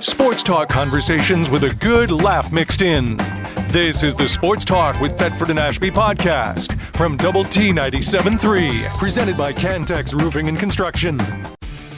Sports talk conversations with a good laugh mixed in. This is the Sports Talk with Thetford and Ashby podcast from Double T 97.3, presented by Cantex Roofing and Construction.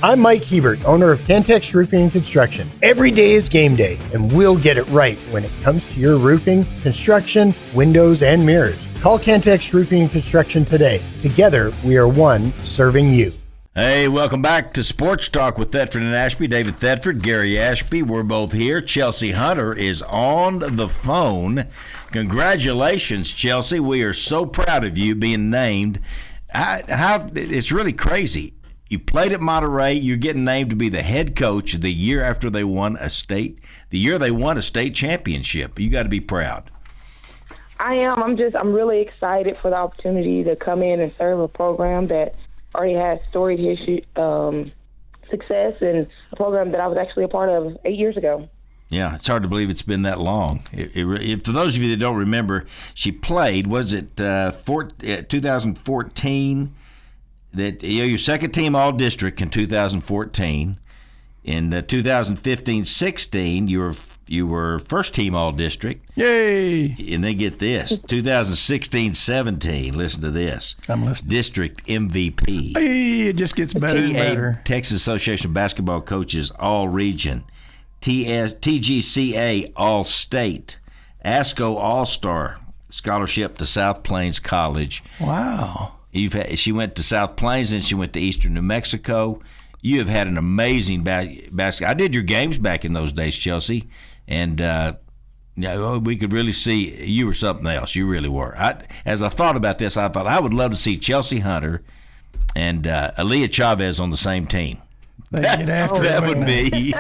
I'm Mike Hebert, owner of Cantex Roofing and Construction. Every day is game day, and we'll get it right when it comes to your roofing, construction, windows, and mirrors. Call Cantex Roofing and Construction today. Together, we are one serving you. Hey, welcome back to Sports Talk with Thetford and Ashby. David Thetford, Gary Ashby, we're both here. Chelsea Hunter is on the phone. Congratulations, Chelsea. We are so proud of you being named. It's really crazy. You played at Monterey. You're getting named to be the head coach the year after they won a state championship. You got to be proud. I am. I'm really excited for the opportunity to come in and serve a program that already has storied history, success, and a program that I was actually a part of 8 years ago. Yeah, it's hard to believe it's been that long. For those of you that don't remember, she played, was it 2014? That your second team All-District in 2014. In 2015-16, you were first team All-District. Yay! And then get this, 2016-17. Listen to this. I'm listening. District MVP. Hey, it just gets better and better. Texas Association of Basketball Coaches All-Region. TGCA All-State. ASCO All-Star Scholarship to South Plains College. Wow. She went to South Plains and she went to Eastern New Mexico. You have had an amazing basketball. I did your games back in those days, Chelsea, and we could really see you were something else. You really were. As I thought about this, I thought I would love to see Chelsea Hunter and Aaliyah Chavez on the same team. They get after that would be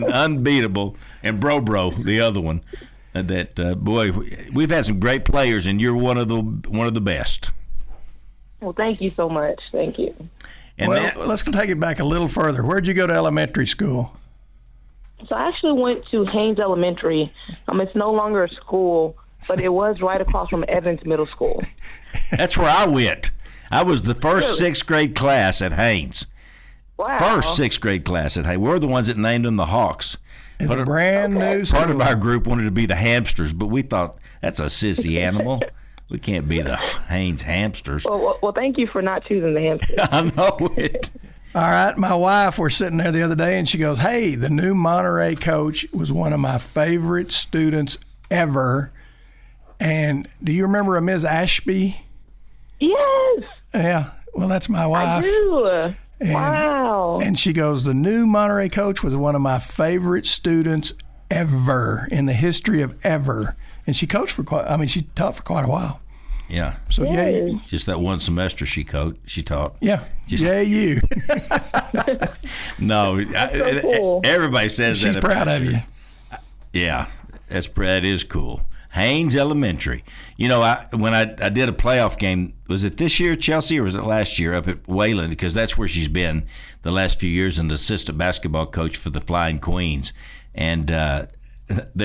unbeatable, and Bro, the other one. Boy, we've had some great players, and you're one of the best. Well, thank you so much. Thank you. And let's take it back a little further. Where'd you go to elementary school? So I actually went to Haynes Elementary. It's no longer a school, but it was right across from Evans Middle School. That's where I went. I was the first sixth grade class at Haynes. Wow. First sixth grade class at Haynes. We're the ones that named them the Hawks. It's a brand new school. Part of our group wanted to be the Hamsters, but we thought that's a sissy animal. We can't be the Haynes Hamsters. Well, thank you for not choosing the Hamsters. I know it. All right, my wife, we're sitting there the other day, and she goes, hey, the new Monterey coach was one of my favorite students ever. And do you remember a Ms. Ashby? Yes. Yeah, well, that's my wife. I do. Wow. And she goes, the new Monterey coach was one of my favorite students ever in the history of ever. And she coached she taught for quite a while. Yeah. So, yes. yay. Just that one semester she taught. Yeah. Yay, you. No. That's so cool. Everybody says She's that. She's proud of you. Yeah. That is cool. Haynes Elementary. When I did a playoff game, was it this year, Chelsea, or was it last year up at Wayland? Because that's where she's been the last few years, and the assistant basketball coach for the Flying Queens. And I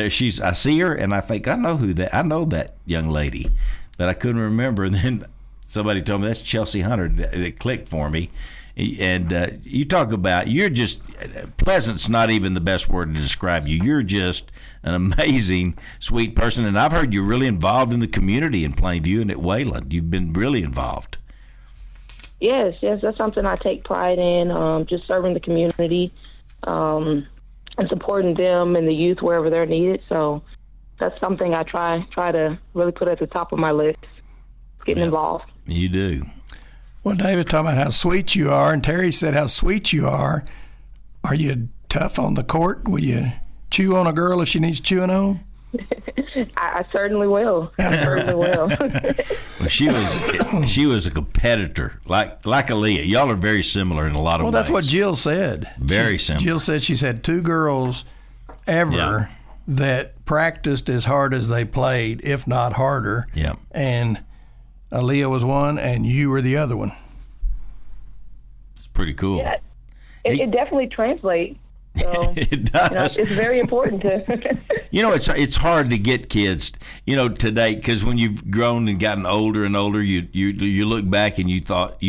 see her, and I think I know that young lady, but I couldn't remember. And then somebody told me that's Chelsea Hunter. It clicked for me. And you talk about, you're just, pleasant's not even the best word to describe you. You're just an amazing, sweet person. And I've heard you're really involved in the community in Plainview and at Wayland. You've been really involved. Yes, that's something I take pride in, just serving the community and supporting them and the youth wherever they're needed. So that's something I try to really put at the top of my list, getting involved. You do. Well, David talking about how sweet you are, and Terry said how sweet you are. Are you tough on the court? Will you chew on a girl if she needs chewing on? I certainly will. Well, she was a competitor, like Aaliyah. Y'all are very similar in a lot of ways. Well, that's what Jill said. Very similar. Jill said she's had two girls ever that practiced as hard as they played, if not harder. Yeah. And Aaliyah was one, and you were the other one. It's pretty cool. Yeah, it definitely translates. So It does. it's very important to. It's hard to get kids, today, because when you've grown and gotten older and older, you look back and you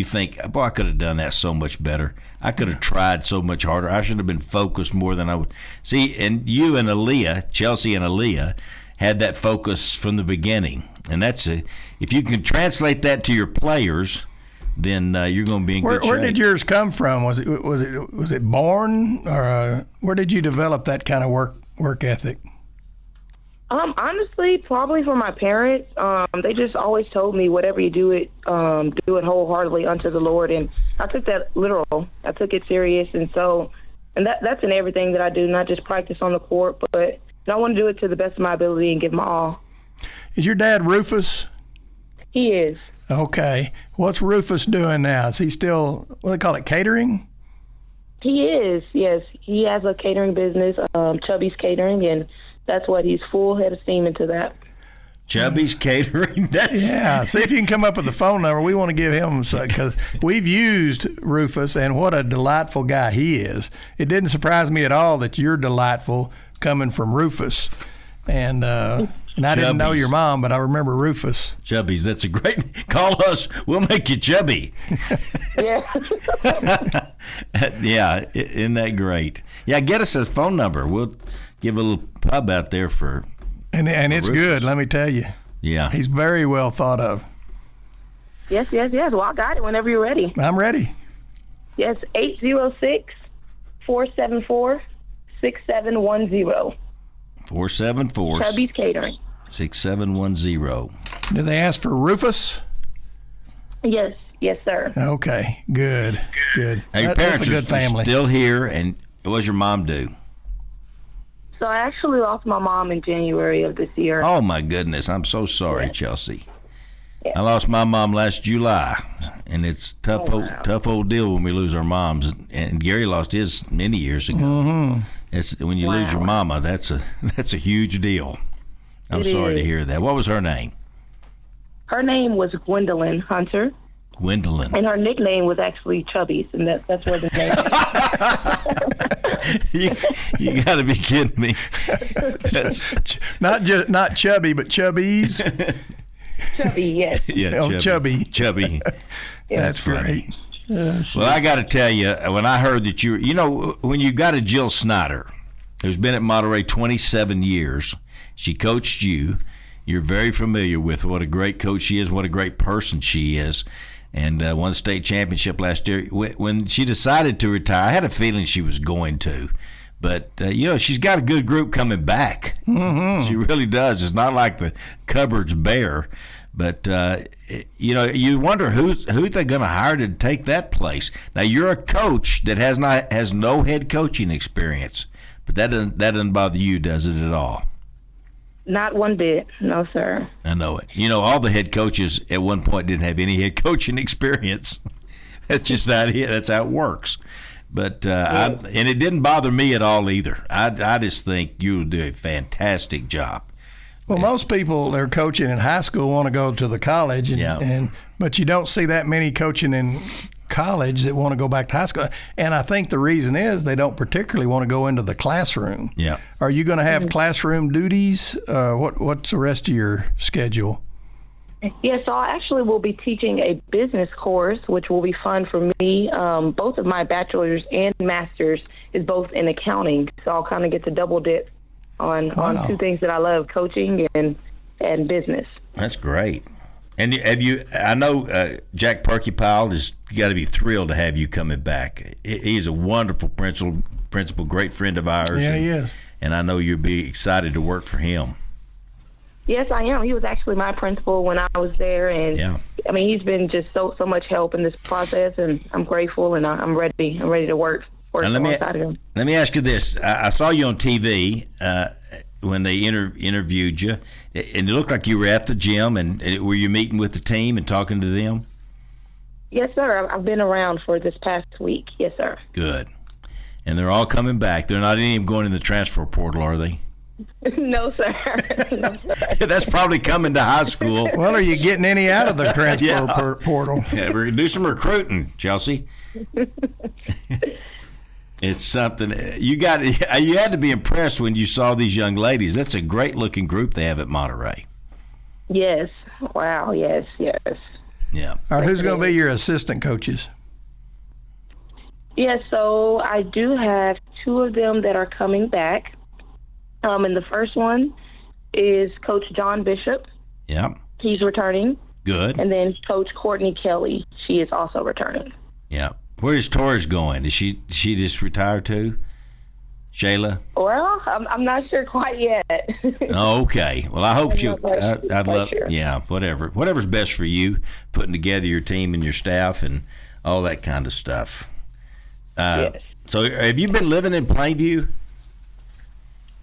think, boy, I could have done that so much better. I could have tried so much harder. I should have been focused more than I would. See, and you and Aaliyah, Chelsea and Aaliyah, had that focus from the beginning, and if you can translate that to your players, then you're going to be in good shape. Where did yours come from? Was it born, or where did you develop that kind of work ethic? Honestly, probably from my parents. They just always told me, whatever you do it wholeheartedly unto the Lord, and I took that literal. I took it serious, and that's in everything that I do, not just practice on the court, but I want to do it to the best of my ability and give my all. Is your dad Rufus? He is. Okay. What's Rufus doing now? Is he still, what do they call it, catering? He is, yes. He has a catering business, Chubby's Catering, and that's what he's full head of steam into that. Chubby's Catering? Yeah. See if you can come up with the phone number. We want to give him some, because we've used Rufus, and what a delightful guy he is. It didn't surprise me at all that you're delightful coming from Rufus. And I didn't know your mom, but I remember Rufus. Chubby's, that's a great. Call us. We'll make you chubby. Yeah. Yeah, isn't that great? Yeah, get us a phone number. We'll give a little pub out there for. And it's Rufus. good, let me tell you. Yeah. He's very well thought of. Yes. Well, I got it whenever you're ready. I'm ready. Yes, 806-474-6710. 474 Chubby's Catering. 6710. Do they ask for Rufus? Yes, sir. Okay, good. Now, your parents that's a good family. are still here, and what does your mom do? So I actually lost my mom in January of this year. Oh, my goodness. I'm so sorry, Yeah. Chelsea. Yeah. I lost my mom last July, and it's tough old deal when we lose our moms. And Gary lost his many years ago. Mm-hmm. It's when you lose your mama, that's a huge deal. I'm sorry to hear that. What was her name? Her name was Gwendolyn Hunter. Gwendolyn. And her nickname was actually Chubby's, and that's where the name you got to be kidding me. That's not chubby, but chubbies. Chubby, yes. yeah, Oh, chubby. Chubby. That's funny. great. Well, I got to tell you, when I heard that when you got a Jill Snyder, who's been at Monterey 27 years, she coached you. You're very familiar with what a great coach she is, what a great person she is, and won the state championship last year. When she decided to retire, I had a feeling she was going to. But, she's got a good group coming back. Mm-hmm. She really does. It's not like the cupboard's bare. But, you wonder who they're going to hire to take that place. Now, you're a coach that has no head coaching experience. But that doesn't bother you, does it, at all? Not one bit. No, sir. I know it. All the head coaches at one point didn't have any head coaching experience. That's just that's how it works. But and it didn't bother me at all either. I just think you'll do a fantastic job. Well, most people that are coaching in high school want to go to the college, but you don't see that many coaching in college that want to go back to high school. And I think the reason is they don't particularly want to go into the classroom. Yeah. Are you going to have classroom duties? What's the rest of your schedule? Yes, so I actually will be teaching a business course, which will be fun for me. Both of my bachelor's and master's is both in accounting, so I'll kind of get to double dip on two things that I love, coaching and business. That's great. And I know Jack Perkypile has got to be thrilled to have you coming back. He's a wonderful principal, great friend of ours. Yeah, he is. And I know you'll be excited to work for him. Yes, I am. He was actually my principal when I was there, and I mean, he's been just so much help in this process, and I'm grateful, and I'm ready. I'm ready to work alongside of him. Let me ask you this: I saw you on TV when they interviewed you, and it looked like you were at the gym, and were you meeting with the team and talking to them? Yes, sir. I've been around for this past week. Yes, sir. Good. And they're all coming back. They're not any of them going in the transfer portal, are they? No, sir. No, sir. That's probably coming to high school. Well, are you getting any out of the transfer portal? Yeah, we're going to do some recruiting, Chelsea. It's something you had to be impressed when you saw these young ladies. That's a great looking group they have at Monterey. Yes. Wow. Yes. Yes. Yeah. All right, who's going to be your assistant coaches? Yes. So I do have two of them that are coming back. And the first one is Coach John Bishop. Yeah. He's returning. Good. And then Coach Courtney Kelly. She is also returning. Yeah. Where's Torres going? Is she just retired too? Shayla? Well, I'm not sure quite yet. Oh, okay. Well, I hope she'll. I'd love. Sure. Yeah, whatever's best for you, putting together your team and your staff and all that kind of stuff. Yes. So, have you been living in Plainview?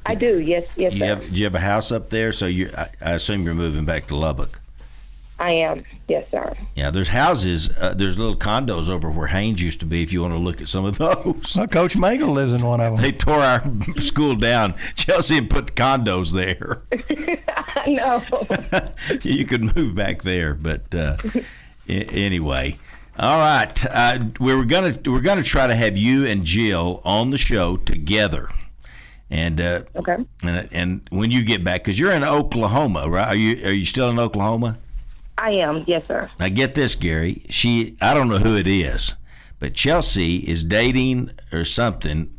I do. Yes. Yes, sir. Do you have a house up there? So I assume you're moving back to Lubbock. I am. Yes, sir. Yeah, there's houses, there's little condos over where Haynes used to be if you want to look at some of those. Well, Coach Magel lives in one of them. They tore our school down, Chelsea, and put condos there. I know. You could move back there, but anyway. All right, we're gonna try to have you and Jill on the show together. And Okay. And when you get back, because you're in Oklahoma, right? Are you still in Oklahoma? I am. Yes, sir. Now get this, Gary. I don't know who it is, but Chelsea is dating or something,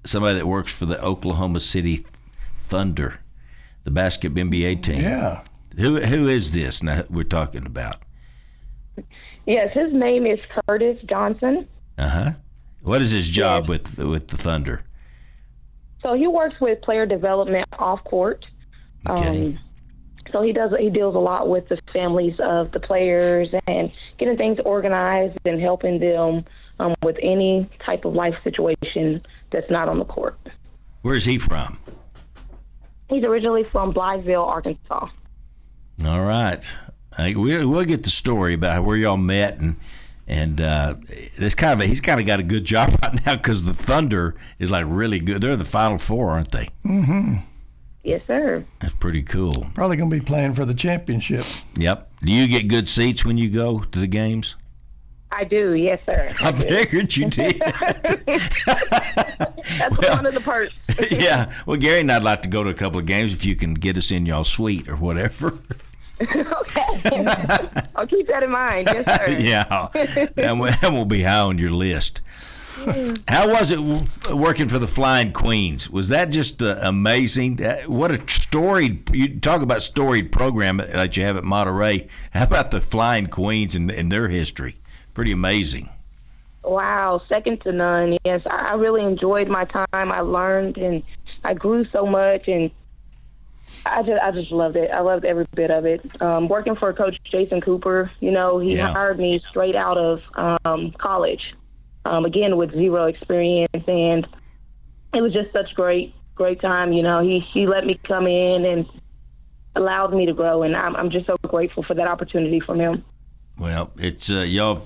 somebody that works for the Oklahoma City Thunder, the basketball NBA team. Yeah. Who is this now we're talking about? Yes, his name is Curtis Johnson. Uh-huh. What is his job Yes. with the Thunder? So he works with player development off court. Okay. So he deals a lot with the families of the players and getting things organized and helping them with any type of life situation that's not on the court. Where's he from? He's originally from Blytheville, Arkansas. All right. We'll get the story about where y'all met and he's kind of got a good job right now because the Thunder is like really good. They're the Final Four, aren't they? Mm-hmm. Yes, sir. That's pretty cool. Probably going to be playing for the championship. Yep. Do you get good seats when you go to the games? I do. Yes, sir. I figured you did. That's one of the perks. Yeah. Well, Gary and I'd like to go to a couple of games if you can get us in y'all suite or whatever. Okay. I'll keep that in mind. Yes, sir. Yeah. That will be high on your list. How was it working for the Flying Queens? Was that just amazing? What a storied, you talk about storied program that you have at Monterey. How about the Flying Queens and their history? Pretty amazing. Wow, second to none. Yes, I really enjoyed my time. I learned and I grew so much, and I just loved it. I loved every bit of it. Working for Coach Jason Cooper, he hired me straight out of college. Again, with zero experience, and it was just such great time. He let me come in and allowed me to grow, and I'm just so grateful for that opportunity from him. Well, it's y'all.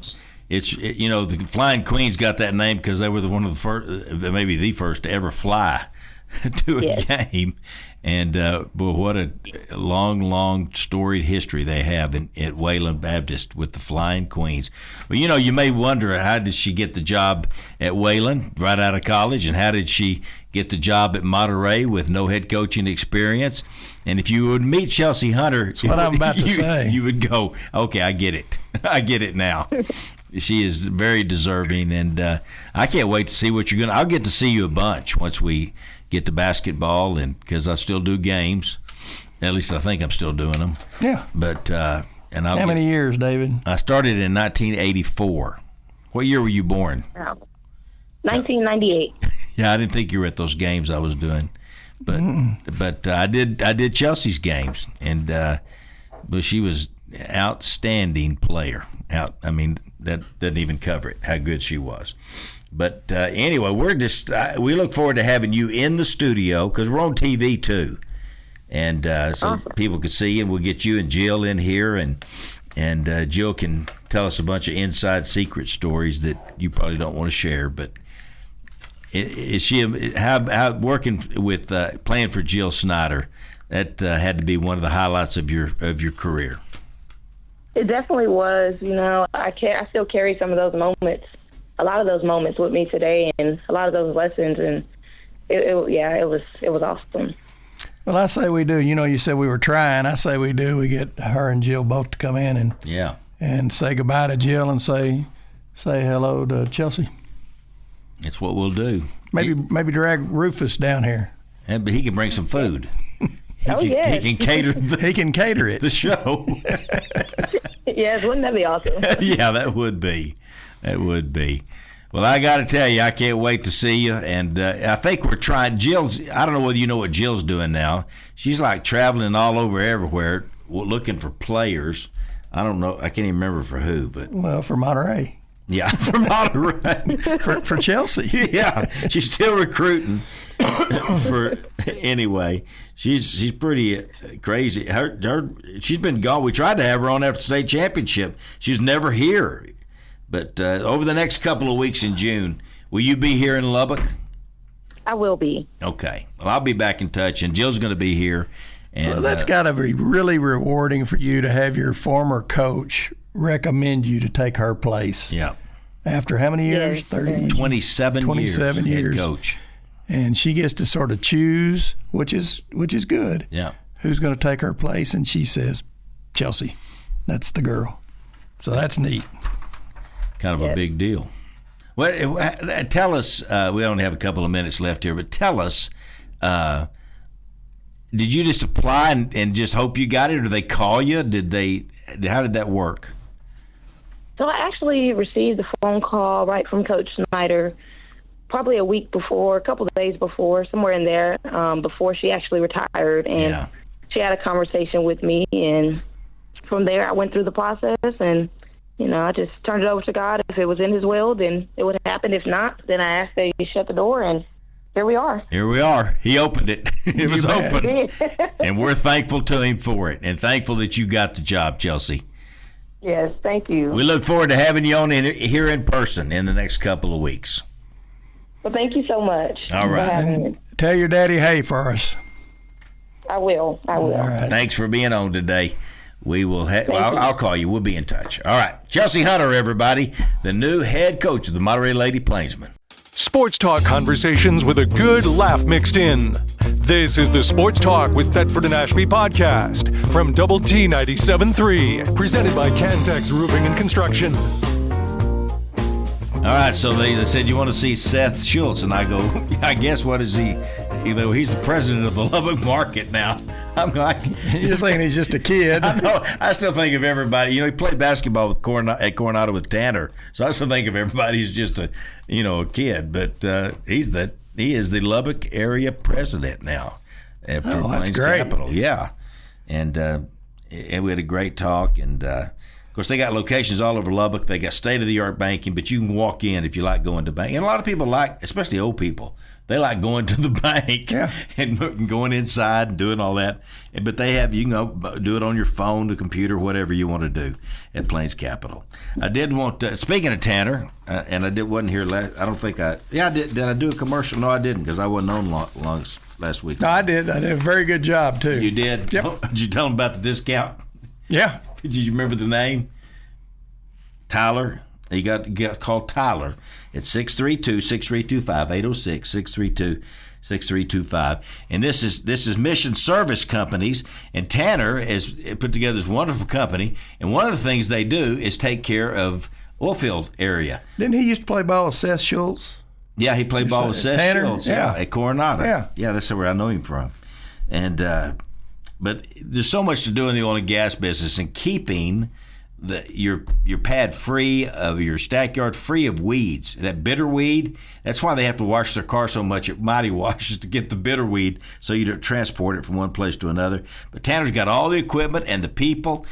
The Flying Queens got that name because they were one of the first, maybe the first to ever fly to a game. And what a long, storied history they have at Wayland Baptist with the Flying Queens. Well, you may wonder, how did she get the job at Wayland right out of college, and how did she get the job at Monterey with no head coaching experience? And if you would meet Chelsea Hunter, that's what I'm about to say. You would go, okay, I get it. I get it now. She is very deserving, and I can't wait to see what you're going to – I'll get to see you a bunch once we – get to basketball, and because I still do games, at least I think I'm still doing them. Yeah. But how many years, David? I started in 1984. What year were you born? 1998. Yeah, I didn't think you were at those games I was doing, but I did Chelsea's games, and but she was outstanding player. That doesn't even cover it, how good she was. But anyway, we look forward to having you in the studio because we're on TV too, and so people can see, and we'll get you and Jill in here, and Jill can tell us a bunch of inside secret stories that you probably don't want to share. But is she how working with playing for Jill Snyder? That had to be one of the highlights of your career. It definitely was. I still carry some of those moments a lot of those moments with me today and a lot of those lessons, and it was awesome. Well, I say we do. You said we were trying. I say we do. We get her and Jill both to come in and say goodbye to Jill and say hello to Chelsea. It's what we'll do. Maybe drag Rufus down here. But he can bring some food. Yes. He can cater. He can cater it. The show. Yes, wouldn't that be awesome? Yeah, that would be. That would be. Well, I got to tell you, I can't wait to see you. And I think we're trying. I don't know whether you know what Jill's doing now. She's like traveling all over everywhere looking for players. I don't know. I can't even remember for who. But for Monterey. Yeah, for Monterey. for Chelsea. Yeah, she's still recruiting. Anyway, she's pretty crazy. She's been gone. We tried to have her on after the state championship. She's never here. But over the next couple of weeks in June, will you be here in Lubbock? I will be. Okay. Well, I'll be back in touch, and Jill's going to be here. And well, that's got to be really rewarding for you to have your former coach recommend you to take her place. Yeah. After how many years? Yes. 27 years. Head coach. And she gets to sort of choose, which is good. Yeah. Who's going to take her place? And she says, Chelsea. That's the girl. So that's neat. Kind of a big deal. Well, tell us, we only have a couple of minutes left here, but tell us, did you just apply and just hope you got it, or did they call you? How did that work? So I actually received a phone call right from Coach Snyder probably a week before, a couple of days before, somewhere in there, before she actually retired. And she had a conversation with me, and from there I went through the process, and I just turned it over to God. If it was in his will, then it would happen. If not, then I asked that he shut the door, and here we are. Here we are. He opened it. It was open. And we're thankful to him for it, and thankful that you got the job, Chelsea. Yes, thank you. We look forward to having you on here in person in the next couple of weeks. Well, thank you so much. All right. For having me. Tell your daddy hey for us. I will. All right. Thanks for being on today. We will. I'll call you. We'll be in touch. All right, Chelsea Hunter, everybody, the new head coach of the Monterey Lady Plainsmen. Sports talk conversations with a good laugh mixed in. This is the Sports Talk with Thetford and Ashby podcast from Double T 97.3, presented by Cantex Roofing and Construction. All right, so they said you want to see Seth Schultz, and I go, I guess what is he? He's the president of the Lubbock market now. I'm like, you're saying he's just a kid. I know. I still think of everybody. He played basketball at Coronado with Tanner, so I still think of everybody as just a kid. But he is the Lubbock area president now. For that's great. Capital. Yeah, and we had a great talk, and of course they got locations all over Lubbock. They got state of the art banking, but you can walk in if you like going to bank. And a lot of people especially old people. They like going to the bank and going inside and doing all that. But they have, you can go do it on your phone, the computer, whatever you want to do at Plains Capital. I did want to, speaking of Tanner, and wasn't here last, I don't think I did. Did I do a commercial? No, I didn't, because I wasn't on long last week. No, I did. I did a very good job, too. You did? Yep. Did you tell them about the discount? Yeah. Did you remember the name? Tyler. You got called Tyler. It's 632-6325, 806-632-6325. And this is Mission Service Companies, and Tanner has put together this wonderful company, and one of the things they do is take care of oilfield area. Didn't he used to play ball with Seth Schultz? Yeah, he played ball with Seth Schultz. Yeah, at Coronado. Yeah, that's where I know him from. And but there's so much to do in the oil and gas business, and keeping your pad free of your stack yard free of weeds. That bitter weed, that's why they have to wash their car so much at Mighty Washes to get the bitter weed, so you don't transport it from one place to another. But Tanner's got all the equipment and the people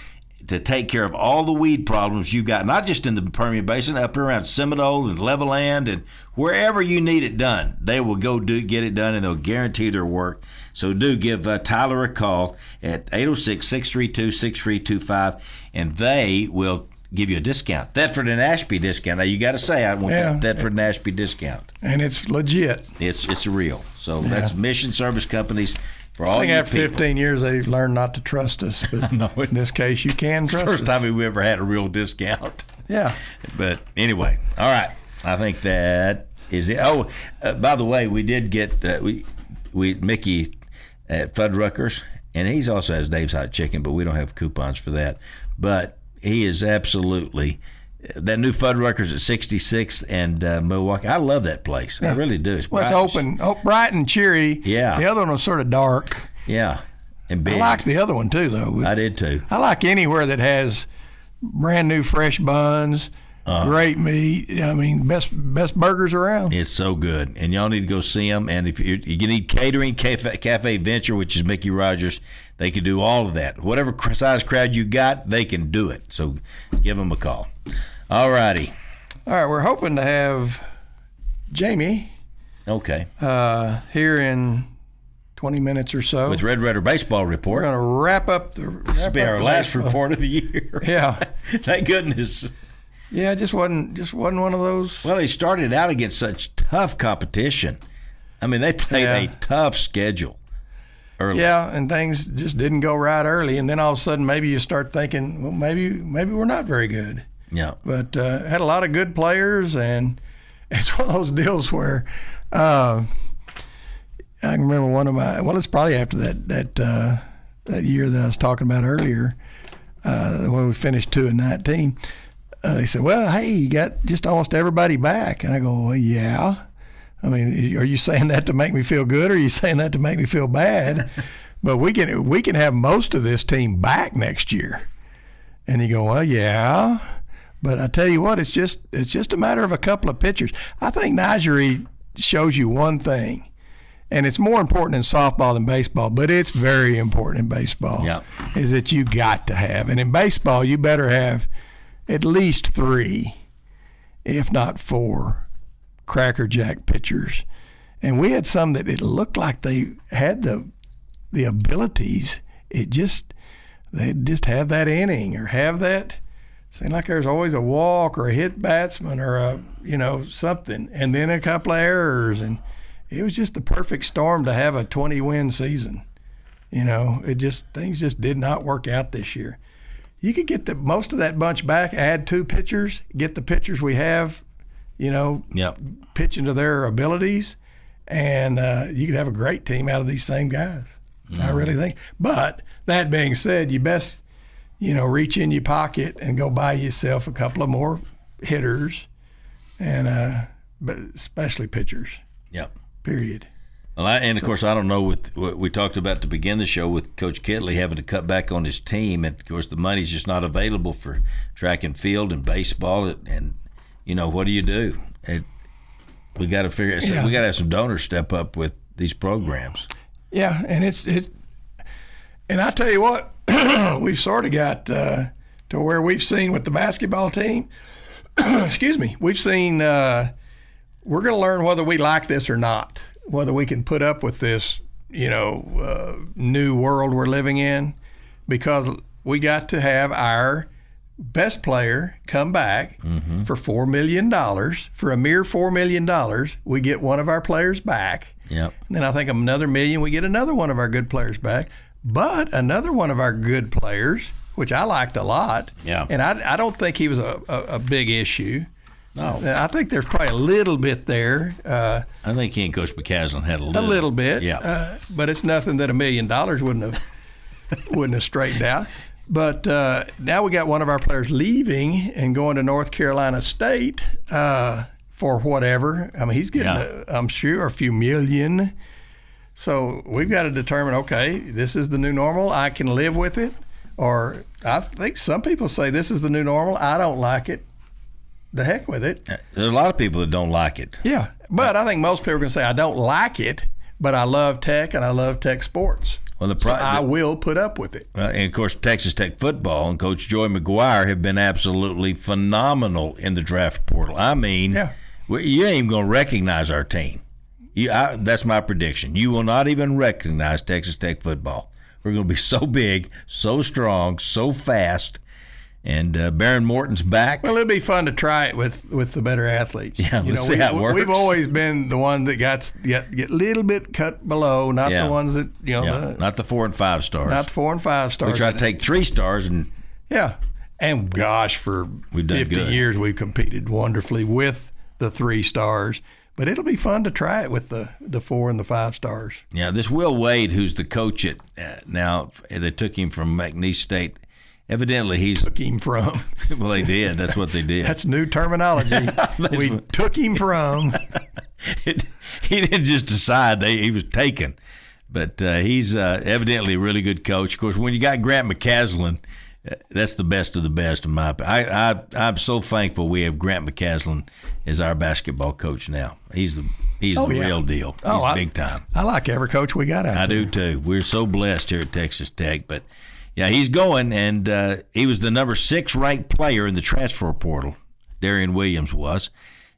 to take care of all the weed problems you got, not just in the Permian Basin, up around Seminole and Levelland and wherever you need it done. They will go get it done, and they'll guarantee their work. So do give Tyler a call at 806-632-6325, and they will give you a discount. Thetford and Ashby discount. Now, you got to say, I want that Thetford and Ashby discount. And it's legit. It's real. So that's Mission Service Companies. For all I think after people. 15 years, they've learned not to trust us. But in this case, you can trust us. First time we ever had a real discount. Yeah. But anyway, all right. I think that is it. Oh, by the way, we did get Mickey at Fuddruckers, and he also has Dave's Hot Chicken, but we don't have coupons for that. But he is absolutely that new Fuddruckers at 66th and Milwaukee. I love that place. Yeah. I really do. It's open, bright and cheery. Yeah. The other one was sort of dark. Yeah. And big. I like the other one too, though. I did too. I like anywhere that has brand new fresh buns, great meat. I mean, best burgers around. It's so good, and y'all need to go see them. And if you need catering, Cafe Venture, which is Mickey Rogers, they can do all of that. Whatever size crowd you got, they can do it. So give them a call. All righty. All right, we're hoping to have Jamie. Okay. Here in 20 minutes or so. With Red Raider Baseball Report. We're going to wrap up the our last report of the year. Yeah. Thank goodness. Yeah, it just wasn't one of those. Well, they started out against such tough competition. I mean, they played a tough schedule early. Yeah, and things just didn't go right early, and then all of a sudden maybe you start thinking, well, maybe we're not very good. Yeah. But had a lot of good players, and it's one of those deals where I can remember one of it's probably after that year that I was talking about earlier, when we finished 2-19. They said, well, hey, you got just almost everybody back. And I go, well, yeah. I mean, are you saying that to make me feel good, or are you saying that to make me feel bad? But we can have most of this team back next year. And you go, well, yeah. But I tell you what, it's just a matter of a couple of pitchers. I think Nigeria shows you one thing. And it's more important in softball than baseball, but it's very important in baseball. Yeah. Is that you got to have. And in baseball, you better have at least 3, if not 4, crackerjack pitchers. And we had some that it looked like they had the abilities. They just have that inning or have that. Seemed like there's always a walk or a hit batsman or something, and then a couple of errors, and it was just the perfect storm to have a 20-win season. Things just did not work out this year. You could get most of that bunch back, add 2 pitchers, get the pitchers we have, pitching to their abilities, and you could have a great team out of these same guys. Mm-hmm. I really think. But that being said, you best, reach in your pocket and go buy yourself a couple of more hitters, and but especially pitchers. Yep. Period. Well, of course, I don't know with what we talked about to begin the show with Coach Kitley having to cut back on his team, and of course the money's just not available for track and field and baseball, and what do you do? We got to figure it. We got to have some donors step up with these programs. Yeah, and and I tell you what, we've sort of got to where we've seen with the basketball team. Excuse me, we've seen. We're going to learn whether we like this or not, whether we can put up with this, new world we're living in, because we got to have our best player come back for $4 million. For a mere $4 million, we get one of our players back. Yep. And then I think another $1 million, we get another one of our good players back. But another one of our good players, which I liked a lot, and I don't think he was a big issue. No, I think there's probably a little bit there. I think he and Coach McCaslin had a little bit. Yeah, but it's nothing that $1 million wouldn't have straightened out. But now we got one of our players leaving and going to North Carolina State for whatever. I mean, he's getting, I'm sure, a few million. So we've got to determine, okay, this is the new normal. I can live with it. Or I think some people say this is the new normal. I don't like it. The heck with it. There are a lot of people that don't like it. Yeah, but I think most people are going to say, I don't like it, but I love Tech and I love Tech sports. Well, so I will put up with it. And, of course, Texas Tech football and Coach Joy McGuire have been absolutely phenomenal in the draft portal. I mean, you ain't even going to recognize our team. That's my prediction. You will not even recognize Texas Tech football. We're going to be so big, so strong, so fast. And Baron Morton's back. Well, it'd be fun to try it with the better athletes. Yeah, let's see how it works. We've always been the one that get a little bit cut below, not the ones that not the 4 and 5 stars. Not the 4 and 5 stars. We try to take 3 stars and and gosh, for 50 years we've competed wonderfully with the 3 stars. But it'll be fun to try it with the 4 and the 5 stars. Yeah, this Will Wade, who's the coach at now, they took him from McNeese State. Evidently, he's Took him from. well, they did. That's what they did. That's new terminology. We took him from. He didn't just decide; he was taken. But he's evidently a really good coach. Of course, when you got Grant McCaslin, that's the best of the best in my opinion. I'm so thankful we have Grant McCaslin as our basketball coach now. He's the real deal. He's big time. I like every coach we got out there. I do too. We're so blessed here at Texas Tech. But yeah, he's going, and he was the number 6 ranked player in the transfer portal. Darrion Williams was,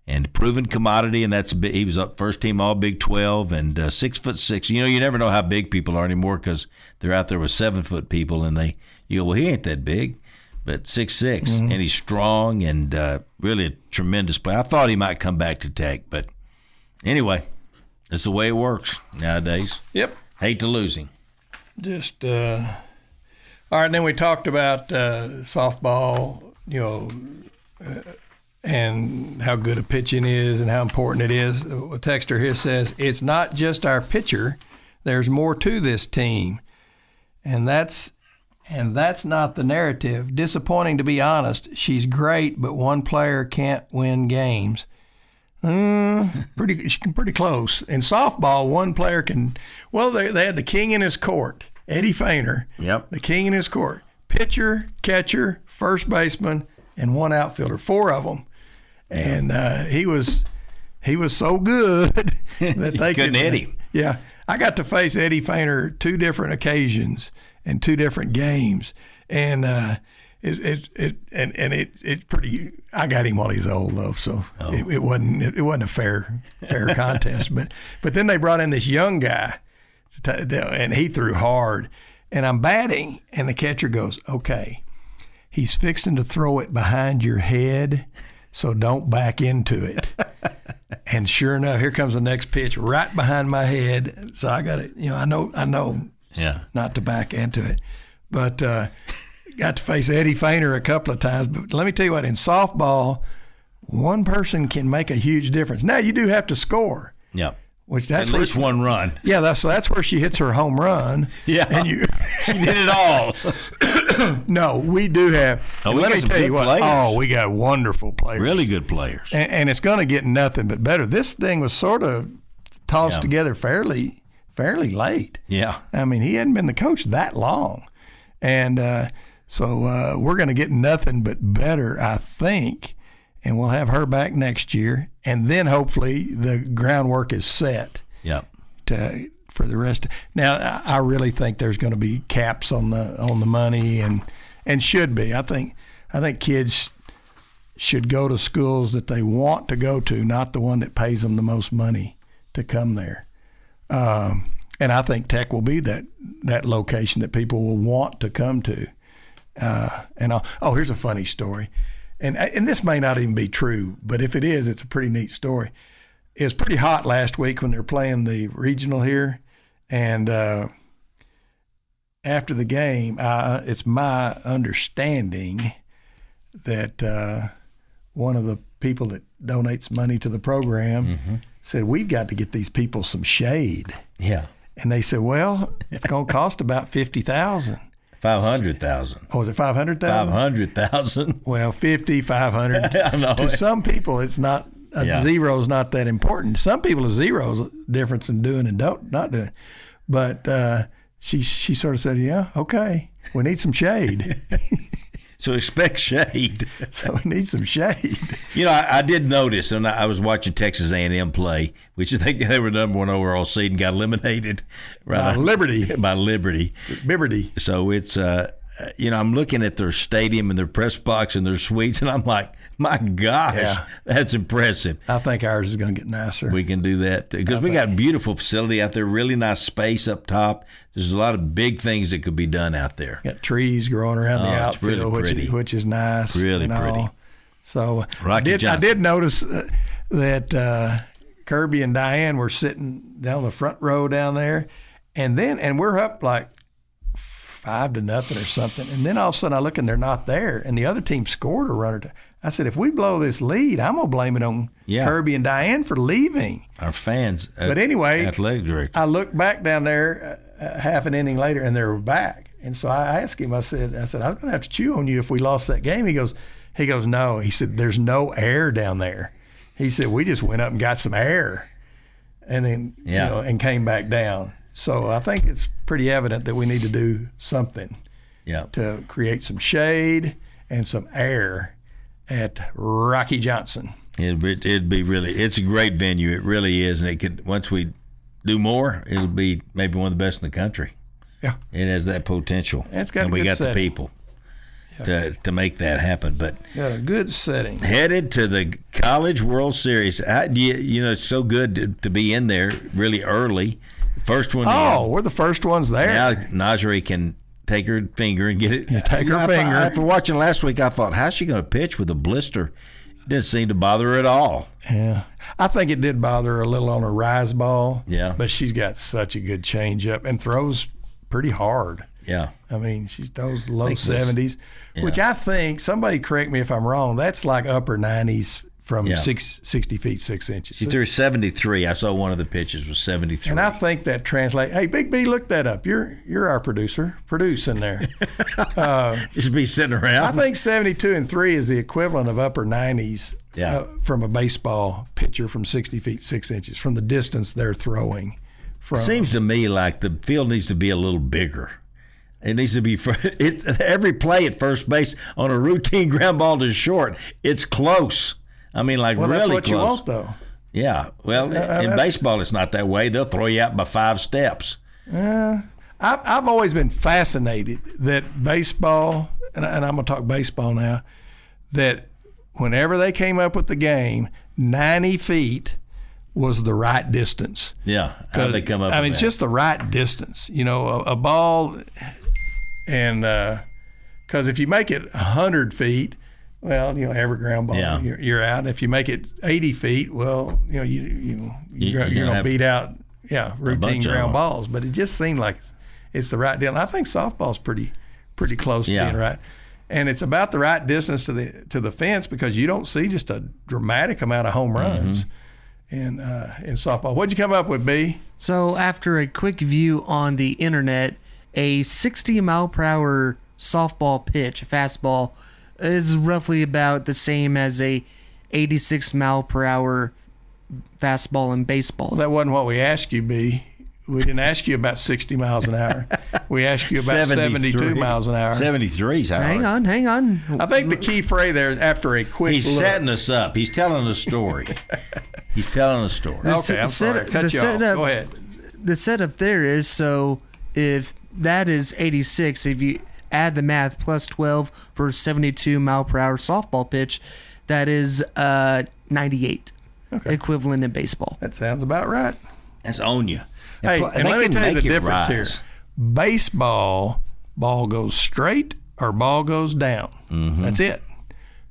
and proven commodity, and he was up first team All Big 12 and 6'6". You never know how big people are anymore because they're out there with 7-foot people, and you go, well, he ain't that big, but 6'6", and he's strong and really a tremendous player. I thought he might come back to Tech, but anyway, that's the way it works nowadays. Yep. Hate to lose him. Just all right. And then we talked about softball, and how good a pitching is and how important it is. A texter here says, it's not just our pitcher. There's more to this team. And that's not the narrative. Disappointing, to be honest. She's great, but one player can't win games. Pretty close. In softball, one player can. Well, they had the king in his court, Eddie Feiner. Yep. The king in his court. Pitcher, catcher, first baseman, and one outfielder. 4 of them. And he was so good that they couldn't hit him. Yeah, I got to face Eddie Feiner 2 different occasions and 2 different games, and it's pretty. I got him while he's old though, so it wasn't a fair contest. But then they brought in this young guy, and he threw hard, and I'm batting, and the catcher goes, "Okay, he's fixing to throw it behind your head, so don't back into it." And sure enough, here comes the next pitch right behind my head. So I got it. I know. Yeah. Not to back into it, but got to face Eddie Feiner a couple of times. But let me tell you what, in softball, one person can make a huge difference. Now you do have to score. Yeah. Which that's at least one run. Yeah, that's where she hits her home run. Yeah, and she did it all. No, we do have. Let me tell you what. Players. Oh, we got wonderful players. Really good players. And it's going to get nothing but better. This thing was sort of tossed together fairly late. Yeah. I mean, he hadn't been the coach that long, and so we're going to get nothing but better, I think. And we'll have her back next year, and then hopefully the groundwork is set. Yep. For the rest. Now, I really think there's going to be caps on the money, and should be. I think kids should go to schools that they want to go to, not the one that pays them the most money to come there. And I think Tech will be that location that people will want to come to. Here's a funny story. And this may not even be true, but if it is, it's a pretty neat story. It was pretty hot last week when they were playing the regional here. And after the game, it's my understanding that one of the people that donates money to the program said, we've got to get these people some shade. Yeah. And they said, well, it's going to cost about $50,000. 500,000. Oh, is it 500,000? 500,000. Well, 50, 500. I know. To some people, it's not. Zero's not that important. Some people, a zero's a difference in doing and not doing. But she sort of said, yeah, okay, we need some shade. So expect shade. So we need some shade. I did notice, and I was watching Texas A&M play, which I think they were number 1 overall seed and got eliminated. By Liberty. By Liberty. Liberty. So it's, I'm looking at their stadium and their press box and their suites, and I'm like, my gosh, that's impressive. I think ours is going to get nicer. We can do that because we got a beautiful facility out there, really nice space up top. There's a lot of big things that could be done out there. Got trees growing around the outfield, really which is nice. Really pretty. So I did notice that Kirby and Diane were sitting down the front row down there, and we're up like 5-0 or something. And then all of a sudden I look and they're not there, and the other team scored a runner. I said, if we blow this lead, I'm going to blame it on Kirby and Diane for leaving. Our fans. But anyway, athletic director. I looked back down there half an inning later, and they were back. And so I asked him, I said, I was going to have to chew on you if we lost that game. He goes, no. He said, there's no air down there. He said, we just went up and got some air and then, and came back down. So I think it's pretty evident that we need to do something to create some shade and some air at Rocky Johnson. It'd be really, it's a great venue. It really is. And it could, once we do more, it'll be maybe one of the best in the country. Yeah. It has that potential. And it's got we got setting. the people to make that happen. But got a good setting. Headed to the College World Series. It's so good to be in there really early. First one. We're the first ones there. Now Najee can take her finger and get it. Take her finger. After watching last week, I thought, how's she going to pitch with a blister? It didn't seem to bother her at all. Yeah. I think it did bother her a little on her rise ball. Yeah. But she's got such a good changeup and throws pretty hard. Yeah. I mean, she throws low 70s, which I think, somebody correct me if I'm wrong, that's like upper 90s from 60 feet 6 inches. She threw 73. I saw one of the pitches was 73. And I think that translates. Hey, Big B, look that up. You're our producer. Produce in there. Just be sitting around. I think 72 and 3 is the equivalent of upper 90s from a baseball pitcher from 60 feet 6 inches, from the distance they're throwing. It seems to me like the field needs to be a little bigger. It needs to be every play at first base on a routine ground ball to short. It's close. I mean, really close. That's what you want, though. Yeah. Well, in baseball, it's not that way. They'll throw you out by 5 steps. I've always been fascinated that baseball, and I'm going to talk baseball now, that whenever they came up with the game, 90 feet was the right distance. Yeah. How did they come up with that? it's just the right distance. A ball, and because if you make it 100 feet, well, every ground ball, you're out. If you make it 80 feet, well, you're going to beat out, routine ground balls. But it just seemed like it's the right deal. And I think softball's pretty close to being right. And it's about the right distance to the fence, because you don't see just a dramatic amount of home runs in softball. What'd you come up with, B? So after a quick view on the internet, a 60-mile-per-hour softball pitch, a fastball, is roughly about the same as a 86-mile-per-hour fastball in baseball. Well, that wasn't what we asked you, B. We didn't ask you about 60 miles an hour. We asked you about 72 miles an hour. 73's hard. Hang on. I think the key phrase there is after a quick He's setting us up. He's telling a story. Okay, I'm sorry. Cut you off. Go ahead. The setup there is, so if that is 86, if you add the math, plus 12 for a 72-mile-per-hour softball pitch, that is 98, equivalent in baseball. That sounds about right. That's on you. Hey, and let me tell you the difference here. Baseball, ball goes straight or ball goes down. Mm-hmm. That's it.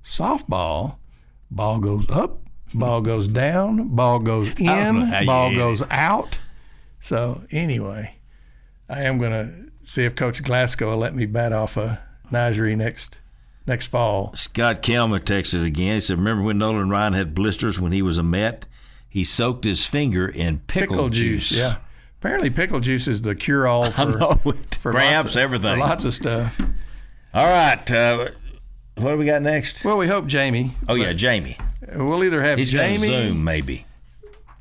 Softball, ball goes up, ball goes down, ball goes in, ball goes out. So anyway, I am going to see if Coach Glasgow will let me bat off a Najee next fall. Scott Kelmer texted again. He said, remember when Nolan Ryan had blisters when he was a Met? He soaked his finger in pickle juice. Yeah. Apparently pickle juice is the cure-all for cramps, everything. For lots of stuff. All right. What do we got next? Well, we hope Jamie. Oh, yeah, Jamie. We'll either have Jamie. He's going to Zoom, maybe.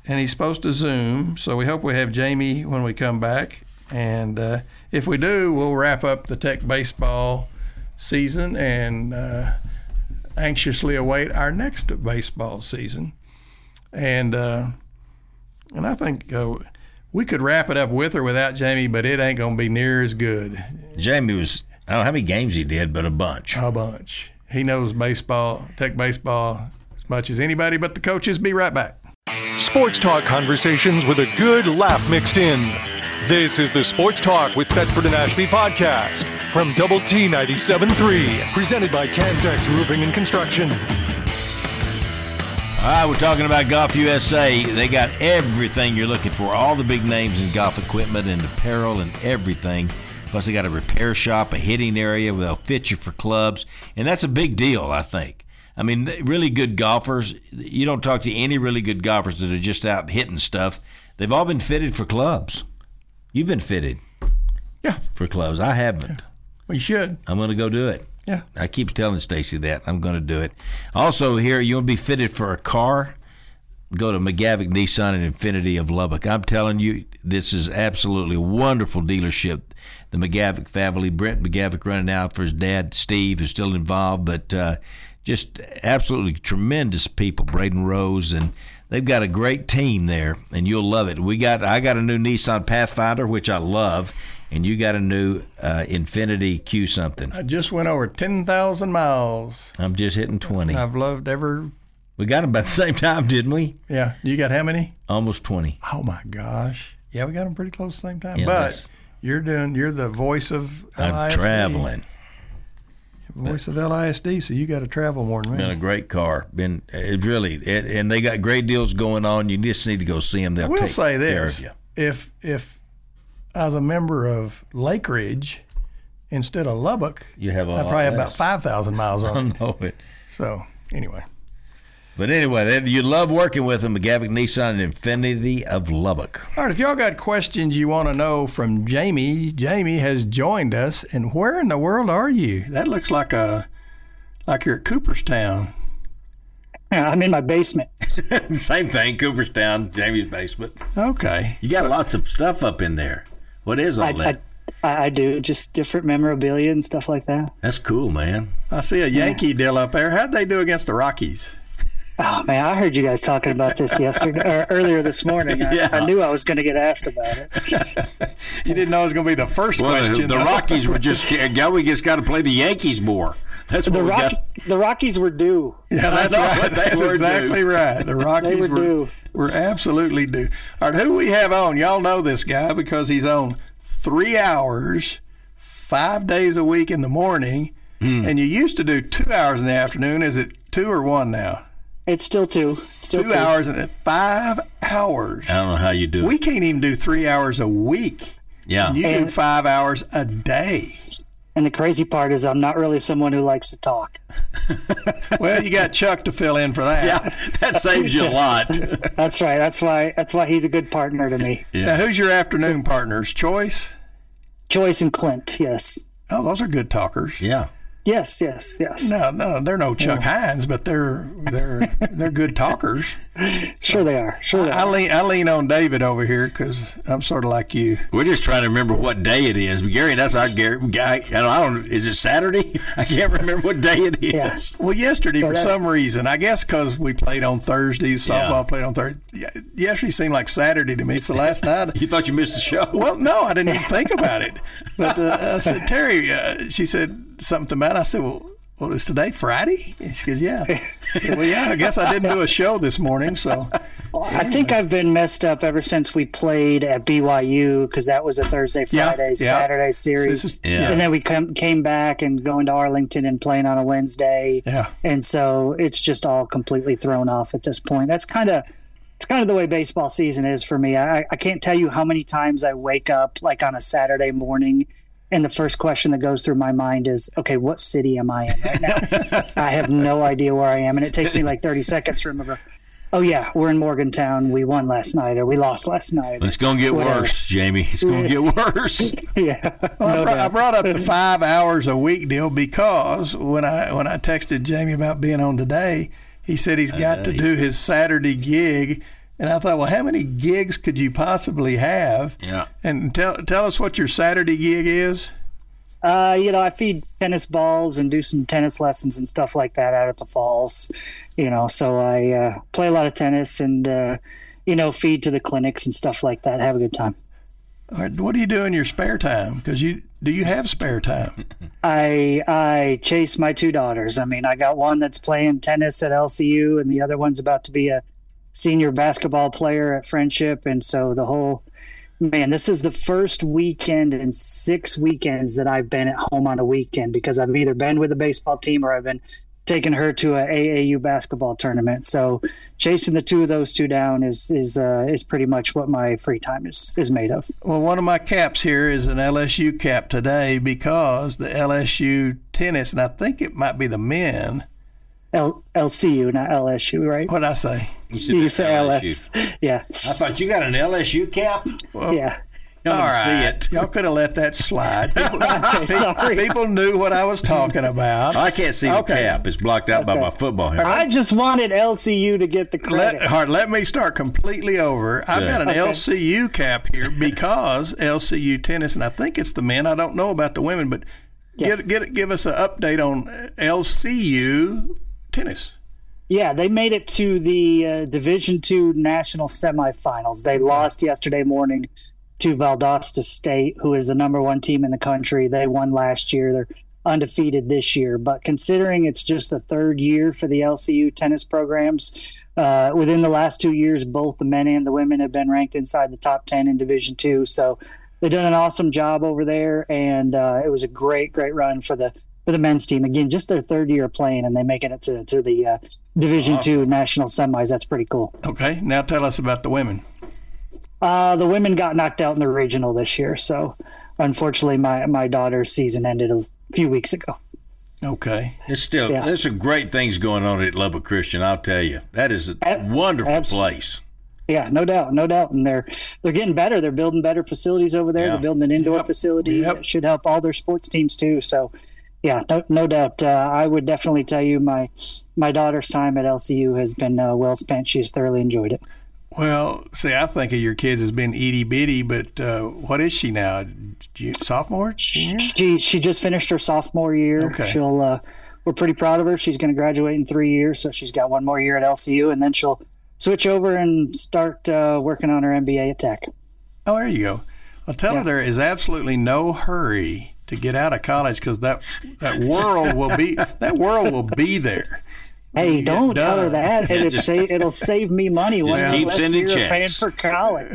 And he's supposed to Zoom, so we hope we have Jamie when we come back. And if we do, we'll wrap up the Tech baseball season and anxiously await our next baseball season. And I think we could wrap it up with or without Jamie, but it ain't going to be near as good. Jamie was, I don't know how many games he did, but a bunch. A bunch. He knows baseball, Tech baseball, as much as anybody but the coaches. Be right back. Sports talk conversations with a good laugh mixed in. This is the Sports Talk with Thetford and Ashby podcast from Double T 97.3, presented by Cantex Roofing and Construction. All right, we're talking about Golf USA. They got everything you're looking for, all the big names in golf equipment and apparel and everything. Plus, they got a repair shop, a hitting area where they'll fit you for clubs, and that's a big deal, I think. I mean, really good golfers, you don't talk to any really good golfers that are just out hitting stuff. They've all been fitted for clubs. You've been fitted for clubs. I haven't. Well, you should. I'm going to go do it. Yeah. I keep telling Stacy that. I'm going to do it. Also, here, you want to be fitted for a car? Go to McGavick Nissan and Infinity of Lubbock. I'm telling you, this is absolutely a wonderful dealership. The McGavick family, Brent McGavick running out for his dad, Steve, who's still involved, but just absolutely tremendous people, Braden Rose, and they've got a great team there, and you'll love it. I got a new Nissan Pathfinder, which I love, and you got a new Infinity Q something. I just went over 10,000 miles. I'm just hitting 20. I've loved every... We got them about the same time, didn't we? Yeah. You got how many? Almost 20. Oh, my gosh. Yeah, we got them pretty close at the same time. Yeah, but you're the voice of LISD. I'm traveling. Voice of LISD, so you got to travel more than me. Been a great car. And they got great deals going on. You just need to go see them. They'll We'll take say care this. of you. If I was a member of Lake Ridge instead of Lubbock, You have a I'd lot probably have about less. 5,000 miles I on it. know it. So, anyway. But anyway, you love working with them, McGavick Nissan and Infinity of Lubbock. All right, if y'all got questions you want to know from Jamie has joined us. And where in the world are you? That looks like you're at Cooperstown. Yeah, I'm in my basement. Same thing, Cooperstown, Jamie's basement. Okay. You got lots of stuff up in there. What is all that? I do just different memorabilia and stuff like that. That's cool, man. I see a Yankee deal up there. How'd they do against the Rockies? Oh man, I heard you guys talking about this yesterday or earlier this morning. I knew I was going to get asked about it. You didn't know it was going to be the first question. The Rockies were just we just got to play the Yankees more. That's what The Rockies were due. Yeah, that's right. That's exactly right. The Rockies were due. Were absolutely due. All right, who we have on? Y'all know this guy because he's on 3 hours, 5 days a week in the morning, and you used to do 2 hours in the afternoon. Is it 2 or 1 now? It's still 2. It's still 2 hours and 5 hours. I don't know how you do it. We can't even do 3 hours a week. Yeah. And you do 5 hours a day. And the crazy part is I'm not really someone who likes to talk. Well, you got Chuck to fill in for that. Yeah, that saves you a lot. That's right. That's why he's a good partner to me. Yeah. Now, who's your afternoon partners? Choice? Joyce and Clint, yes. Oh, those are good talkers. Yeah. Yes. No, they're no Chuck Hines, but they're good talkers. Sure they are. I lean on David over here because I'm sort of like you. We're just trying to remember what day it is. But Gary, that's our guy. I don't. Is it Saturday? I can't remember what day it is. Yeah. Well, yesterday for some reason, I guess because we played on Thursdays, softball played on Thursday. Yesterday seemed like Saturday to me. So last night, You thought you missed the show? well, no, I didn't even think about it. But I said, Terry, she said something about it. I said, well, is today Friday? And she goes, yeah. I said, well, yeah, I guess I didn't do a show this morning, so. I think I've been messed up ever since we played at BYU because that was a Thursday, Friday, Saturday series. And then we came back and going to Arlington and playing on a Wednesday. Yeah. And so it's just all completely thrown off at this point. It's kind of the way baseball season is for me. I can't tell you how many times I wake up like on a Saturday morning and the first question that goes through my mind is, okay, what city am I in right now? I have no idea where I am. And it takes me like 30 seconds to remember, oh, yeah, we're in Morgantown. We won last night or we lost last night. It's going to get worse, Jamie. It's going to get worse. Yeah. Well, I brought up the 5 hours a week deal because when I texted Jamie about being on today, he said he's got to do his Saturday gig. And I thought, well, how many gigs could you possibly have? Yeah. And tell us what your Saturday gig is. I feed tennis balls and do some tennis lessons and stuff like that out at the falls. So I play a lot of tennis and, feed to the clinics and stuff like that. Have a good time. All right, what do you do in your spare time? Because do you have spare time? I chase my 2 daughters. I mean, I got one that's playing tennis at LCU and the other one's about to be a senior basketball player at Friendship. And so this is the first weekend in 6 weekends that I've been at home on a weekend because I've either been with the baseball team or I've been taking her to a AAU basketball tournament. So chasing the two of those two down is pretty much what my free time is made of. Well, one of my caps here is an LSU cap today because the LSU tennis, and I think it might be the men. LCU, not LSU, right? What'd I say? You say LS. Yeah. I thought you got an LSU cap. Well, yeah. All right. See it. Y'all could have let that slide. Okay, sorry. People knew what I was talking about. I can't see the cap. It's blocked out by my football helmet. I just wanted LCU to get the credit. Let me start completely over. I've got an LCU cap here because LCU tennis, and I think it's the men. I don't know about the women, but give us an update on LCU tennis. Yeah, they made it to the Division II national semifinals. They lost yesterday morning to Valdosta State, who is the number one team in the country. They won last year. They're undefeated this year. But considering it's just the third year for the LCU tennis programs, within the last 2 years, both the men and the women have been ranked inside the top 10 in Division II. So they've done an awesome job over there, and it was a great run for the men's team. Again, just their third year playing, and they making it to the Division II national semis. That's pretty cool. Okay, now tell us about the women. The women got knocked out in the regional this year, so unfortunately my daughter's season ended a few weeks ago. Okay. There's some great things going on at Lubbock Christian, I'll tell you. That is a wonderful place. Yeah, no doubt. And they're getting better. They're building better facilities over there. Yeah. They're building an indoor facility that should help all their sports teams too. So yeah, no doubt. I would definitely tell you my daughter's time at LCU has been well spent. She's thoroughly enjoyed it. Well, see, I think of your kids as being itty bitty, but what is she now? Sophomore? Junior? She just finished her sophomore year. Okay. We're pretty proud of her. She's going to graduate in 3 years, so she's got one more year at LCU, and then she'll switch over and start working on her MBA at Tech. Oh, there you go. Well, tell her there is absolutely no hurry to get out of college because that world will be there. Hey, don't tell her that. It'll save me money when I keep sending checks. Paying for college.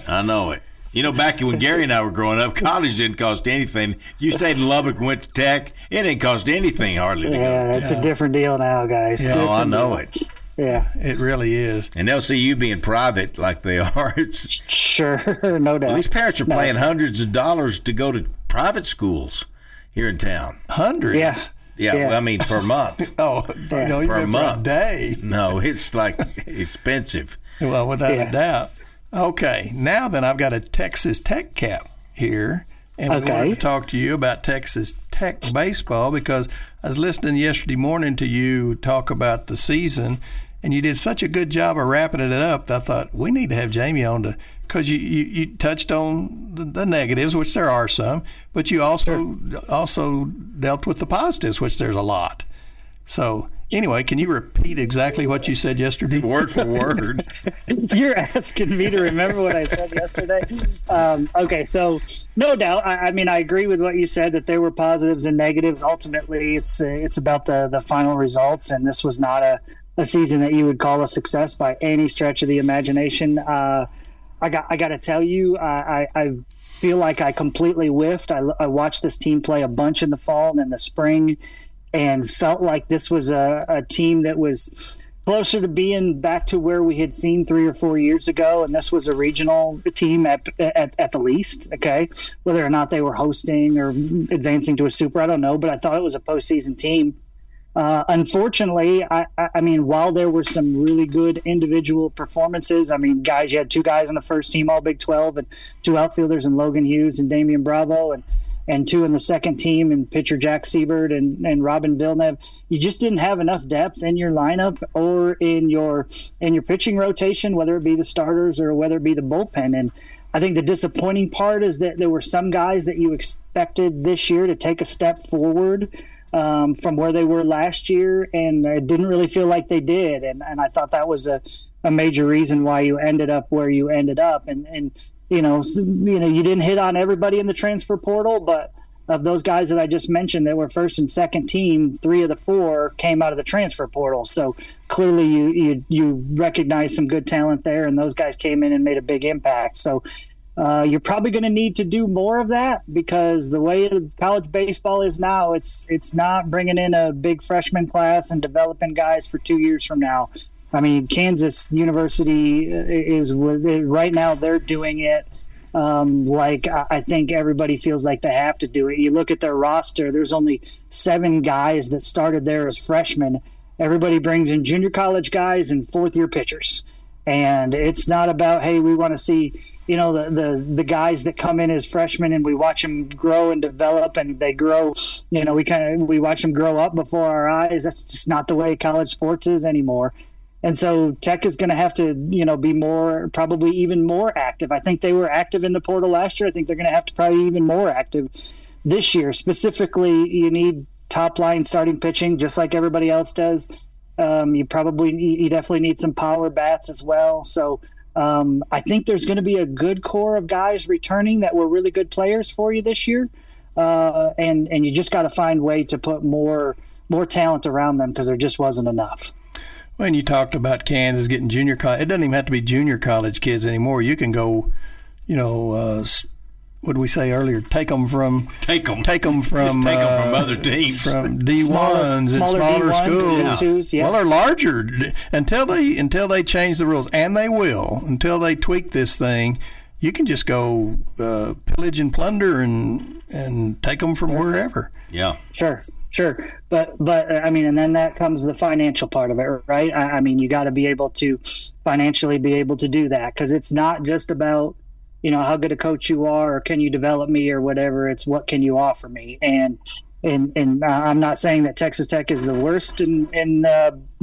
I know it. You know, back when Gary and I were growing up, college didn't cost anything. You stayed in Lubbock and went to Tech. It didn't cost anything hardly to go. Yeah, it's a different deal now, guys. Yeah, I know it. Yeah, it really is. And LCU being private like they are, it's sure, no doubt. Well, these parents are paying hundreds of dollars to go to private schools here in town. Hundreds? Yeah. Yeah, well, I mean per month. Per month. A day. No, it's like expensive. Well, without a doubt. Okay, now then I've got a Texas Tech cap here, and we wanted to talk to you about Texas Tech baseball because I was listening yesterday morning to you talk about the season, and you did such a good job of wrapping it up that I thought we need to have Jamie on because you touched on the negatives, which there are some, but you also dealt with the positives, which there's a lot. So anyway, can you repeat exactly what you said yesterday? Word for word. You're asking me to remember what I said yesterday. Okay, so no doubt. I mean, I agree with what you said that there were positives and negatives. Ultimately, it's about the final results, and this was not a season that you would call a success by any stretch of the imagination. I got to tell you, I feel like I completely whiffed. I watched this team play a bunch in the fall and in the spring and felt like this was a team that was closer to being back to where we had seen 3 or 4 years ago. And this was a regional team at the least, okay? Whether or not they were hosting or advancing to a super, I don't know, but I thought it was a postseason team. Unfortunately, I mean, while there were some really good individual performances, I mean, you had 2 guys on the first team, all Big 12, and 2 outfielders in Logan Hughes and Damian Bravo, and 2 in the second team, and pitcher Jack Siebert and Robin Villeneuve. You just didn't have enough depth in your lineup or in your pitching rotation, whether it be the starters or whether it be the bullpen. And I think the disappointing part is that there were some guys that you expected this year to take a step forward from where they were last year, and it didn't really feel like they did. And I thought that was a major reason why you ended up where you ended up. And you didn't hit on everybody in the transfer portal, but of those guys that I just mentioned that were first and second team, 3 of the 4 came out of the transfer portal. So clearly you recognize some good talent there, and those guys came in and made a big impact. So You're probably going to need to do more of that because the way college baseball is now, it's not bringing in a big freshman class and developing guys for 2 years from now. I mean, Kansas University is right now. They're doing it like I think everybody feels like they have to do it. You look at their roster. There's only 7 guys that started there as freshmen. Everybody brings in junior college guys and fourth-year pitchers, and it's not about, hey, we want to see, the guys that come in as freshmen and we watch them grow and develop and they grow, we watch them grow up before our eyes. That's just not the way college sports is anymore. And so Tech is going to have to, be more, probably even more active. I think they were active in the portal last year. I think they're going to have to probably even more active this year. Specifically, you need top line starting pitching, just like everybody else does. You definitely need some power bats as well. So I think there's going to be a good core of guys returning that were really good players for you this year. And you just got to find a way to put more talent around them because there just wasn't enough. When you talked about Kansas getting junior college, it doesn't even have to be junior college kids anymore. You can go, what did we say earlier? Take them from other teams, from D1s and smaller schools. Yeah. Well, they're larger until they change the rules, and they will until they tweak this thing. You can just go pillage and plunder and take them from wherever. Yeah, sure. But I mean, and then that comes the financial part of it, right? I mean, you got to be able to financially be able to do that because it's not just about, how good a coach you are or can you develop me or whatever. It's what can you offer me. And I'm not saying that Texas Tech is the worst in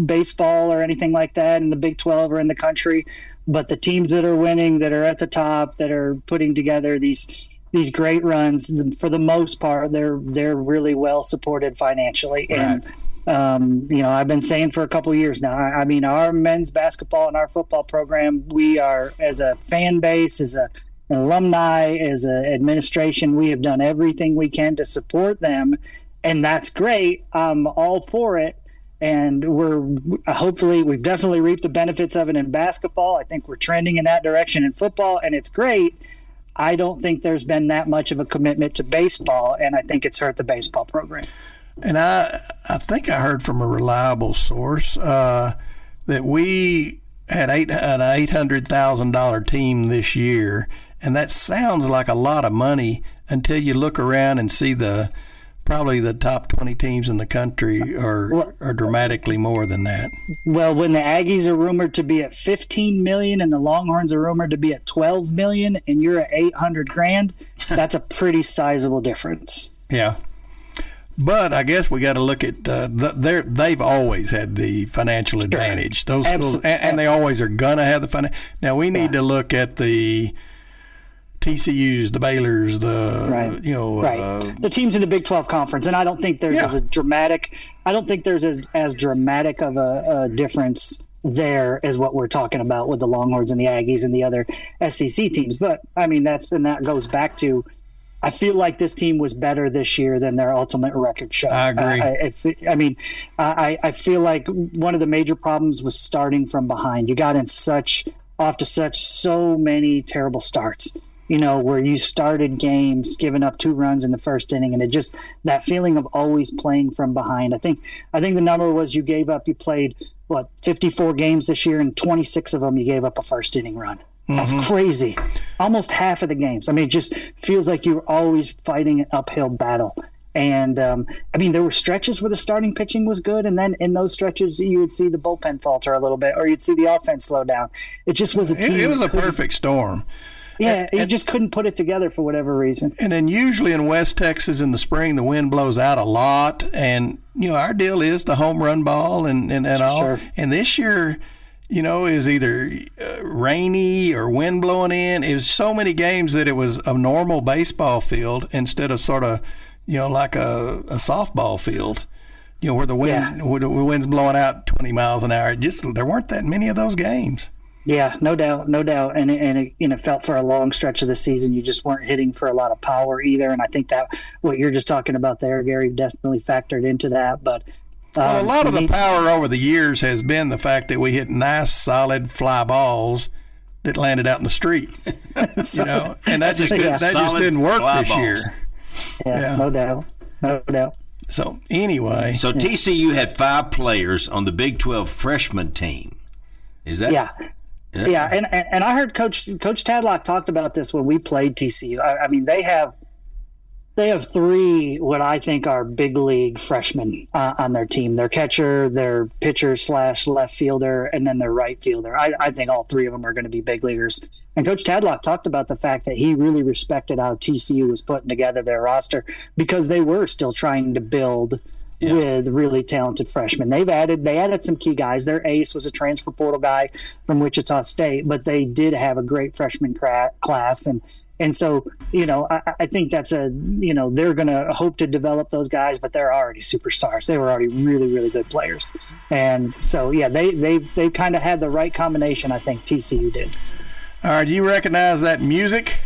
baseball or anything like that in the Big 12 or in the country, but the teams that are winning, that are at the top, that are putting together these great runs, for the most part, they're really well supported financially. Right. And I've been saying for a couple of years now, I mean, our men's basketball and our football program, we are, as a fan base, as an alumni, as an administration, we have done everything we can to support them, and that's great. I'm all for it. And we've definitely reaped the benefits of it in basketball. I think we're trending in that direction in football, and it's great. I don't think there's been that much of a commitment to baseball, and I think it's hurt the baseball program. And I think I heard from a reliable source that we had an $800,000 team this year, and that sounds like a lot of money until you look around and see probably the top 20 teams in the country are dramatically more than that. Well, when the Aggies are rumored to be at $15 million and the Longhorns are rumored to be at $12 million and you're at $800,000, that's a pretty sizable difference. Yeah. But I guess we got to look at they've always had the financial advantage. Those schools, and they always are going to have the financial. Now we need to look at the TCUs, the Baylors, the teams in the Big 12 conference, and I don't think there's as dramatic of a difference there as what we're talking about with the Longhorns and the Aggies and the other SEC teams. But I mean, that goes back to, I feel like this team was better this year than their ultimate record show. I agree. I feel like one of the major problems was starting from behind. You got off to so many terrible starts, where you started games giving up 2 runs in the first inning, and it just, that feeling of always playing from behind. I think the number was you played 54 games this year, and 26 of them you gave up a first inning run. That's crazy. Almost half of the games. I mean, it just feels like you're always fighting an uphill battle. And, there were stretches where the starting pitching was good, and then in those stretches you would see the bullpen falter a little bit, or you'd see the offense slow down. It just was a team. It was a perfect storm. Yeah, you just couldn't put it together for whatever reason. And then usually in West Texas in the spring, the wind blows out a lot, and, our deal is the home run ball and all. Sure. And this year, is either rainy or wind blowing in. It was so many games that it was a normal baseball field instead of sort of, like a softball field, where the wind's blowing out 20 miles an hour. There weren't that many of those games. Yeah, no doubt. And it felt for a long stretch of the season, you just weren't hitting for a lot of power either. And I think that what you're just talking about there, Gary, definitely factored into that. But a lot of the power over the years has been the fact that we hit nice, solid fly balls that landed out in the street. You know, and that just didn't work this year. Yeah, no doubt. No doubt. So anyway, TCU had 5 players on the Big 12 freshman team. Is that? Yeah. And I heard Coach Tadlock talked about this when we played TCU. I mean, they have 3 what I think are big league freshmen on their team. Their catcher, their pitcher / left fielder, and then their right fielder. I think all 3 of them are going to be big leaguers. And Coach Tadlock talked about the fact that he really respected how TCU was putting together their roster because they were still trying to build with really talented freshmen. They added some key guys. Their ace was a transfer portal guy from Wichita State, but they did have a great freshman class. And so, you know, I think that's they're going to hope to develop those guys, but they're already superstars. They were already really, really good players. And so, yeah, they kind of had the right combination, I think TCU did. All right, do you recognize that music?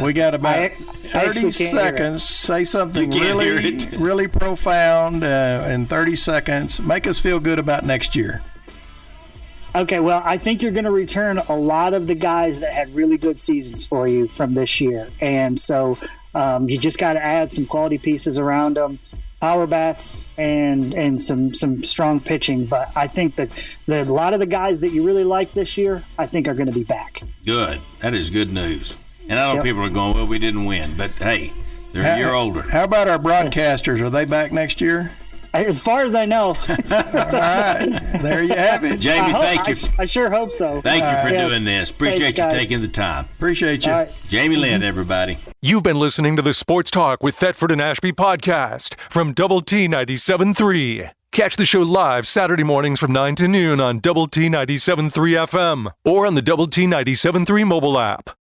We got about 30 seconds. Say something really profound in 30 seconds. Make us feel good about next year. Okay, well, I think you're going to return a lot of the guys that had really good seasons for you from this year. And so you just got to add some quality pieces around them, power bats, and some strong pitching. But I think that a lot of the guys that you really liked this year, I think are going to be back. Good. That is good news. And I know people are going, well, we didn't win. But, hey, they're a year older. How about our broadcasters? Are they back next year? As far as I know. All right. There you have it. Jamie, thank you. I sure hope so. Thank you for doing this. Appreciate you taking the time. Appreciate you. Right. Jamie Lent, everybody. You've been listening to the Sports Talk with Thetford and Ashby podcast from Double T 97.3. Catch the show live Saturday mornings from 9 to noon on Double T 97.3 FM or on the Double T 97.3 mobile app.